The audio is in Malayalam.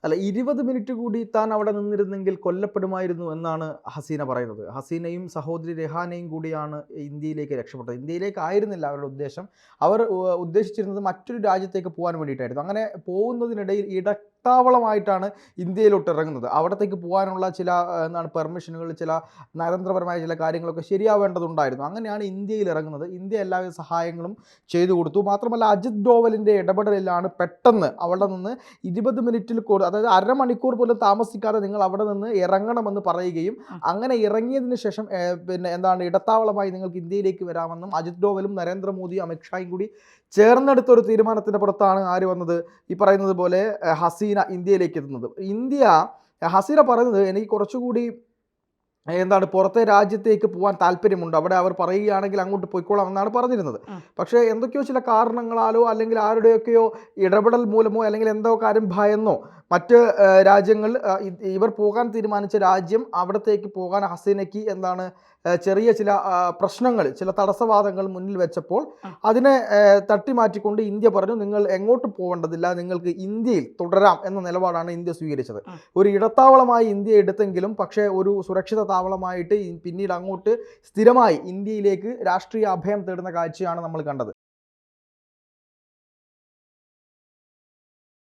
അല്ല 20 മിനിറ്റ് കൂടി താൻ അവിടെ നിന്നിരുന്നെങ്കിൽ കൊല്ലപ്പെടുമായിരുന്നു എന്നാണ് ഹസീന പറയുന്നത്. ഹസീനയും സഹോദരി രഹാനയും കൂടിയാണ് ഇന്ത്യയിലേക്ക് രക്ഷപ്പെട്ടത്. ഇന്ത്യയിലേക്ക് ആയിരുന്നില്ല അവരുടെ ഉദ്ദേശം. അവർ ഉദ്ദേശിച്ചിരുന്നത് മറ്റൊരു രാജ്യത്തേക്ക് പോകാൻ വേണ്ടിയിട്ടായിരുന്നു. അങ്ങനെ പോകുന്നതിനിടയിൽ ഇടത്താവളമായിട്ടാണ് ഇന്ത്യയിലോട്ട് ഇറങ്ങുന്നത്. അവിടത്തേക്ക് പോകാനുള്ള ചില പെർമിഷനുകൾ, ചില നയതന്ത്രപരമായ ചില കാര്യങ്ങളൊക്കെ ശരിയാവേണ്ടതുണ്ടായിരുന്നു. അങ്ങനെയാണ് ഇന്ത്യയിൽ ഇറങ്ങുന്നത്. ഇന്ത്യ എല്ലാവിധ സഹായങ്ങളും ചെയ്തു കൊടുത്തു. മാത്രമല്ല അജിത് ഡോവലിൻ്റെ ഇടപെടലിലാണ് പെട്ടെന്ന് അവിടെ നിന്ന് 20 മിനിറ്റിൽ അതായത് അരമണിക്കൂർ പോലും താമസിക്കാതെ നിങ്ങൾ അവിടെ നിന്ന് ഇറങ്ങണമെന്ന് പറയുകയും അങ്ങനെ ഇറങ്ങിയതിന് ശേഷം ഇടത്താവളമായി നിങ്ങൾക്ക് ഇന്ത്യയിലേക്ക് വരാമെന്നും അജിത് ഡോവലും നരേന്ദ്രമോദിയും അമിത്ഷായും കൂടി ചേർന്നെടുത്തൊരു തീരുമാനത്തിൻ്റെ പുറത്താണ് ആര് വന്നത്, ഈ പറയുന്നത് പോലെ ഹസീന ഇന്ത്യയിലേക്ക് എത്തുന്നത്. ഹസീന പറയുന്നത് എനിക്ക് കുറച്ചുകൂടി പുറത്തെ രാജ്യത്തേക്ക് പോകാൻ താല്പര്യമുണ്ട്, അവിടെ അവർ പറയുകയാണെങ്കിൽ അങ്ങോട്ട് പോയിക്കോളാം എന്നാണ് പറഞ്ഞിരുന്നത്. പക്ഷേ എന്തൊക്കെയോ ചില കാരണങ്ങളാലോ അല്ലെങ്കിൽ ആരുടെയൊക്കെയോ ഇടപെടൽ മൂലമോ അല്ലെങ്കിൽ എന്തോ കാര്യം ഭയന്നോ മറ്റ് രാജ്യങ്ങൾ ഇവർ പോകാൻ തീരുമാനിച്ച രാജ്യം അവിടത്തേക്ക് പോകാൻ ഹസീനയ്ക്ക് ചെറിയ ചില പ്രശ്നങ്ങൾ, ചില തടസ്സവാദങ്ങൾ മുന്നിൽ വെച്ചപ്പോൾ അതിനെ തട്ടിമാറ്റിക്കൊണ്ട് ഇന്ത്യ പറഞ്ഞു നിങ്ങൾ എങ്ങോട്ട് പോകേണ്ടതില്ല, നിങ്ങൾക്ക് ഇന്ത്യയിൽ തുടരാം എന്ന നിലപാടാണ് ഇന്ത്യ സ്വീകരിച്ചത്. ഒരു ഇടത്താവളമായി ഇന്ത്യ എടുത്തെങ്കിലും പക്ഷേ ഒരു സുരക്ഷിത താവളമായിട്ട് പിന്നീട് അങ്ങോട്ട് സ്ഥിരമായി ഇന്ത്യയിലേക്ക് രാഷ്ട്രീയ അഭയം തേടുന്ന കാഴ്ചയാണ് നമ്മൾ കണ്ടത്.